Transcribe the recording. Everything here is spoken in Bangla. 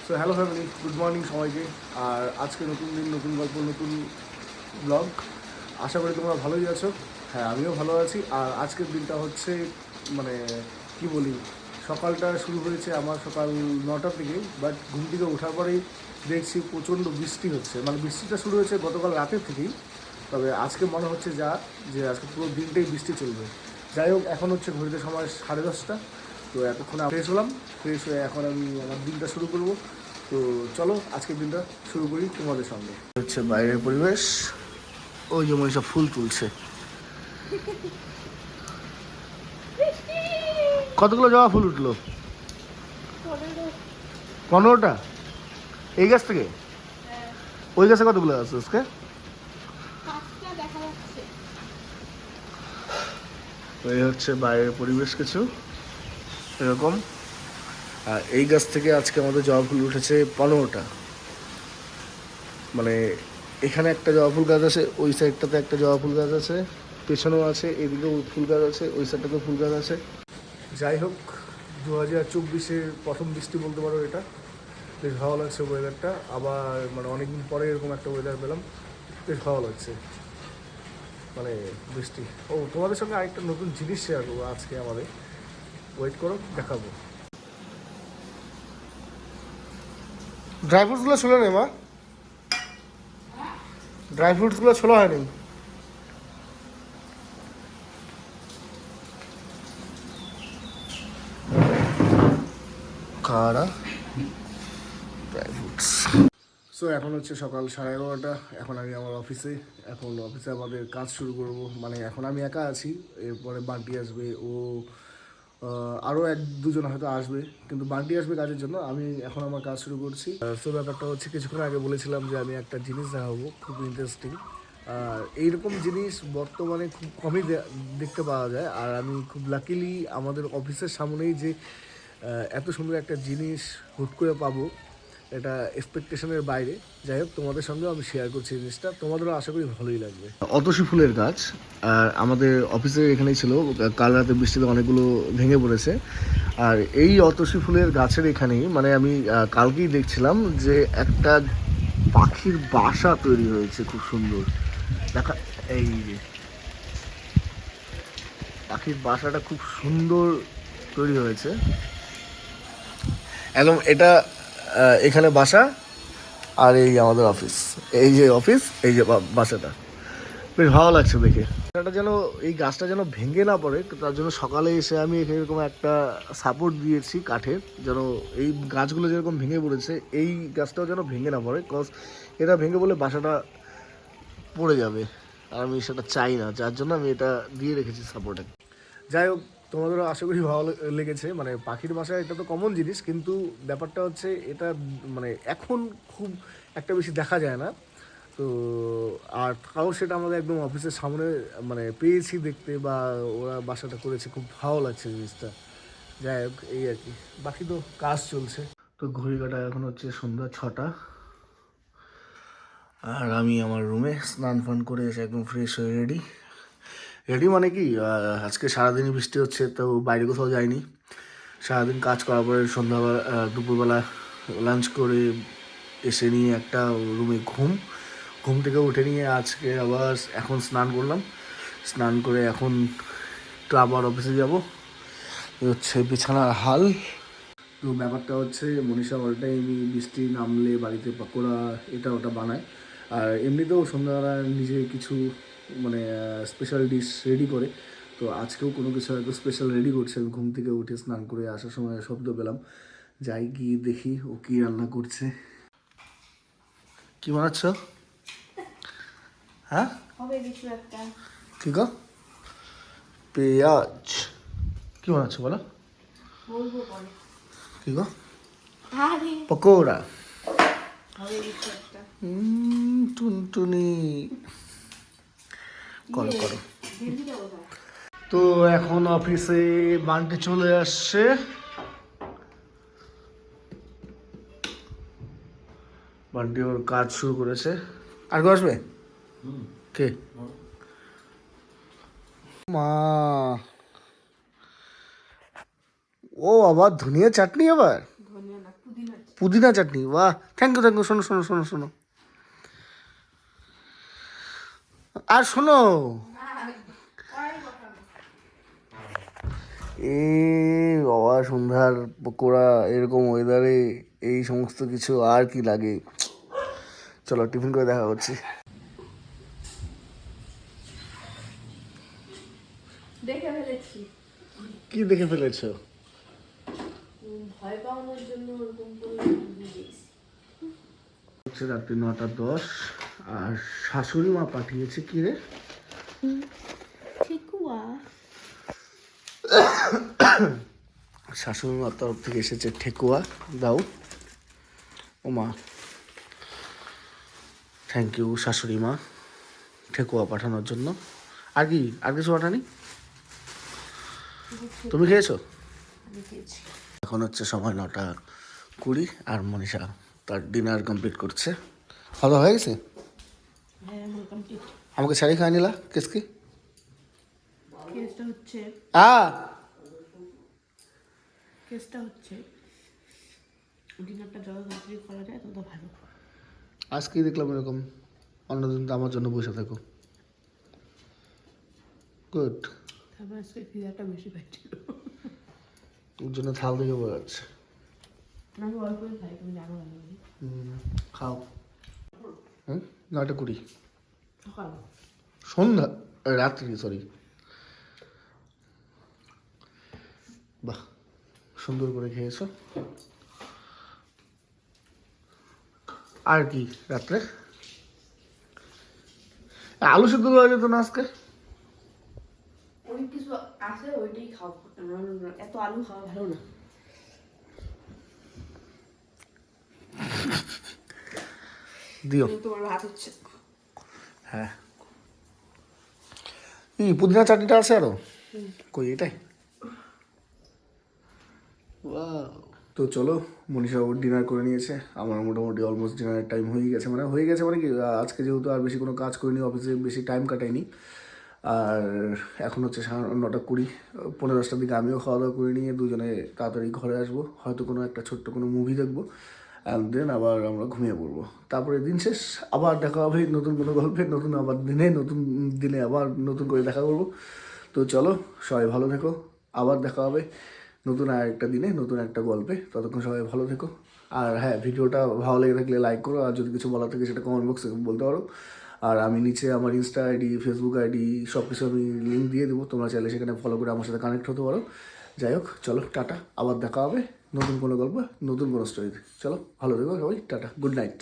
So hello family, good morning সবাইকে। আর আজকে নতুন দিন, নতুন গল্প, নতুন ব্লগ। আশা করি তোমরা ভালোই আছো। হ্যাঁ, আমিও ভালো আছি। আর আজকের দিনটা হচ্ছে মানে কি বলি, সকালটা শুরু হয়েছে আমার সকাল 9টার দিকে। বাট ঘুম থেকে ওঠার পরেই দেখছি প্রচণ্ড বৃষ্টি হচ্ছে। মানে বৃষ্টিটা শুরু হয়েছে গতকাল রাতের থেকেই, তবে আজকে মনে হচ্ছে যে আজকে পুরো দিনটাই বৃষ্টি চলবে। যাই হোক, এখন হচ্ছে ঘড়িতে সময় 10:30। তো এতক্ষণে ফ্রেশ হলাম, ফ্রেশ হয়ে এখন আমি আমার দিনটা শুরু করব। তো চলো আজকের দিনটা শুরু করি তোমাদের সঙ্গে। হচ্ছে বাইরের পরিবেশ, ওই যে মনীষা ফুল তুলছে। কতগুলো জবা ফুল উঠলো? 15টা। এই গাছ থেকে? ওই গাছে কতগুলো আছে আজকে? এই হচ্ছে বাইরের পরিবেশ কিছু এরকম। আর এই গাছ থেকে আজকে আমাদের জবা ফুল উঠেছে 15টা। মানে এখানে একটা জবা ফুল গাছ আছে, ওই সাইডটাতে একটা জবা ফুল গাছ আছে, পেছনেও আছে, এদিকেও ফুল গাছ আছে, ওই সাইডটাতেও ফুল গাছ আছে। যাই হোক, 2024-এর প্রথম বৃষ্টি বলতে পারো এটা। বেশ ভালো লাগছে ওয়েদারটা। আবার মানে অনেকদিন পরে এরকম একটা ওয়েদার পেলাম, বেশ ভালো লাগছে। মানে বৃষ্টি। ও, তোমাদের সঙ্গে আরেকটা নতুন জিনিস শেয়ার করবো আজকে আমাদের। ওয়েট করো, দেখাবো। ড্রাই ফ্রুটসগুলো ছোলো নেই মা, ড্রাই ফ্রুটসগুলো ছোলো হয়নি। কারা ড্রাই ফ্রুটস। সো এখন হচ্ছে সকাল 11:30। এখন আমি আমার অফিসে, এখন অফিসে আমাদের কাজ শুরু করব। মানে এখন আমি একা আছি, এরপরে বান্টি আসবে, ও আরও 1-2 জন হয়তো আসবে, কিন্তু বান্টি আসবে কাজের জন্য। আমি এখন আমার কাজ শুরু করছি। সো ব্যাপারটা হচ্ছে, কিছুক্ষণ আগে বলেছিলাম যে আমি একটা জিনিস দেখাবো, খুব ইন্টারেস্টিং। আর এইরকম জিনিস বর্তমানে খুব কমই দেখতে পাওয়া যায়। আর আমি খুব লাকিলি আমাদের অফিসের সামনেই যে এত সুন্দর একটা জিনিস হুট করে পাবো, এটা এক্সপেকটেশনের বাইরে। যাই হোক, তোমাদের সঙ্গেও আমি শেয়ার করছি জিনিসটা, তোমাদেরও আশা করি ভালোই লাগবে। অতসী ফুলের গাছ আর আমাদের অফিসের এখানেই ছিল। কাল রাতে বৃষ্টিতে অনেকগুলো ভেঙে পড়েছে। আর এই অতসী ফুলের গাছের এখানেই মানে আমি কালকেই দেখছিলাম যে একটা পাখির বাসা তৈরি হয়েছে, খুব সুন্দর দেখা। এই যে পাখির বাসাটা খুব সুন্দর তৈরি হয়েছে একদম। এটা এখানে বাসা, আর এই আমাদের অফিস। এই যে অফিস, এই যে বাসাটা। বেশ ভালো লাগছে দেখে। এটা যেন, এই গাছটা যেন ভেঙে না পড়ে, তো তার জন্য সকালে এসে আমি এরকম একটা সাপোর্ট দিয়েছি কাঠের, যেন এই গাছগুলো যেরকম ভেঙে পড়েছে এই গাছটাও যেন ভেঙে না পড়ে। কজ এটা ভেঙে পড়লে বাসাটা পড়ে যাবে, আর আমি সেটা চাই না, যার জন্য আমি এটা দিয়ে রেখেছি সাপোর্টে। যাই হোক, তোমাদেরও আশা করি ভালো লেগেছে। মানে পাখির বাসা এটা তো কমন জিনিস, কিন্তু ব্যাপারটা হচ্ছে এটা মানে এখন খুব একটা বেশি দেখা যায় না। তো আর তাও সেটা আমাদের একদম অফিসের সামনে মানে পেয়েছি দেখতে, বা ওরা বাসাটা করেছে, খুব ভালো লাগছে জিনিসটা। যাই হোক, এই আর কি, বাকি তো কাজ চলছে। তো ঘড়ি কাটা এখন হচ্ছে সন্ধ্যা 6টা। আর আমি আমার রুমে স্নান ফান করে এসে একদম ফ্রেশ হয়ে রেডি। রেডি মানে কি, আজকে সারাদিনই বৃষ্টি হচ্ছে, তো বাইরে কোথাও যাইনি। সারাদিন কাজ করার পরে সন্ধ্যাবেলা দুপুরবেলা লাঞ্চ করে এসে নিয়ে একটা রুমে ঘুম থেকে উঠে নিয়ে আজকে আবার এখন স্নান করলাম। স্নান করে এখন তো আবার অফিসে যাব। হচ্ছে বিছানার হাল। তো ব্যাপারটা হচ্ছে, মনীষা অল টাইমই বৃষ্টি নামলে বাড়িতে পকোড়া এটা ওটা বানায়। আর এমনিতেও সন্ধ্যাবেলা নিজে কিছু মানে স্পেশাল ডিশ রেডি করে। তো আজকেও কোনো কিছু হয়তো স্পেশাল রেডি করছে। আমি ঘুম থেকে উঠে স্নান করে আসার সময় শব্দ পেলাম, যাই গিয়ে দেখি ও কী রান্না করছে। কি বানাচ্ছ? হ্যাঁ, কি গো? পেঁয়াজ। কি বানাচ্ছ বলো? কি গো? পকোড়া। টুনটুনি কল করো। তো এখন অফিসে বান্টি চলে আসছে। বান্টি ওর কাজ শুরু করেছে। আর কেউ আসবে? কে? মা। ও আবার ধনিয়া চাটনি আবার? পুদিনা চাটনি, বাহ, থ্যাংক ইউ। শোনো শোনো শোনো শোনো, আর শোনো, এ বাবা, সন্ধ্যার পকোড়া এরকম ওয়েদারে এই সমস্ত কিছু আর কি লাগে। চলো টিফিন করে দেখা করছি। দেখে ফেলেছি। কি দেখে ফেলেছো? ভয় পাওয়ানোর জন্য ওরকম করে দিয়েছি। হচ্ছে রাত্রি 9:10, আর শাশুড়ি মা পাঠিয়েছে কি রে? ঠেকুয়া। শাশুড়ি মার তরফ থেকে এসেছে ঠেকুয়া, দাও ও মা। থ্যাংক ইউ শাশুড়ি মা ঠেকুয়া পাঠানোর জন্য। আর কি, আর কিছু পাঠানি? তুমি খেয়েছো? আমি খেয়েছি। এখন হচ্ছে সময় 9:20, আর মনীষা তার ডিনার কমপ্লিট করছে। খাওয়া হয়ে গেছে? হ্যাঁ, আমার কমপ্লিট। আমাকে শাড়ি খাওয়া নিলা কেসকি? কেসটা হচ্ছে ডিনারটা যত তাড়াতাড়ি করা যায় তত ভালো। আজকেই দেখলাম এরকম, অন্যদিন তো আমার জন্য বসে থাকো। গুড। তারপর আজকে খিদাটা বেশি পাচ্ছিল। ওর জন্য থাল থেকে বয়ে যাচ্ছে। আমি অল্প খাই, তুমি জানো না। খাও। 9:20 সকাল সন্ধ্যা, রাত্রি, সরি। বাহ, সুন্দর করে খেয়েছো। আর কি রাত্রে? আলু সিদ্ধ দেওয়া যেত না আজকে? ওই কিছু আছে, ওইটাই খাও। এত আলু খাওয়া ভালো না। দিও। তোমার ভাত হচ্ছে। হ্যাঁ, এই পুদিনা চাটনিটা আছে আরো? কই এটাই? তো চলো, মনীষা ওর ডিনার করে নিয়েছে, আমার মোটামুটি অলমোস্ট ডিনারের টাইম হয়ে গেছে। মানে কি, আজকে যেহেতু আর বেশি কোনো কাজ করিনি, অফিসে বেশি টাইম কাটাইনি, আর এখন হচ্ছে 9:20, 9:45 দিকে আমিও খাওয়া দাওয়া করে নিয়ে দুজনে তাড়াতাড়ি ঘরে আসবো, হয়তো কোনো একটা ছোট্ট কোনো মুভি দেখবো, অ্যান্ড দেন আবার আমরা ঘুমিয়ে পড়বো। তারপরে দিন শেষ, আবার দেখা হবে নতুন কোনো গল্পে, নতুন দিনে আবার নতুন করে দেখা করবো। তো চলো, সবাই ভালো থেকো, আবার দেখা হবে নতুন আর একটা দিনে, নতুন একটা গল্পে। ততক্ষণ সবাই ভালো থেকো। আর হ্যাঁ, ভিডিওটা ভালো লেগে থাকলে লাইক করো, আর যদি কিছু বলার থাকে সেটা কমেন্ট বক্সে বলতে পারো। আর আমি নিচে আমার ইনস্টা আইডি, ফেসবুক আইডি সব কিছু আমি লিঙ্ক দিয়ে দেবো, তোমরা চাইলে সেখানে ফলো করে আমার সাথে কানেক্ট হতে পারো। যাই হোক, চলো টাটা, আবার দেখা হবে নতুন কোনো গল্প, নতুন কোনো স্টোরিতে। চলো ভালো থেকো সবাই, টাটা, গুড নাইট।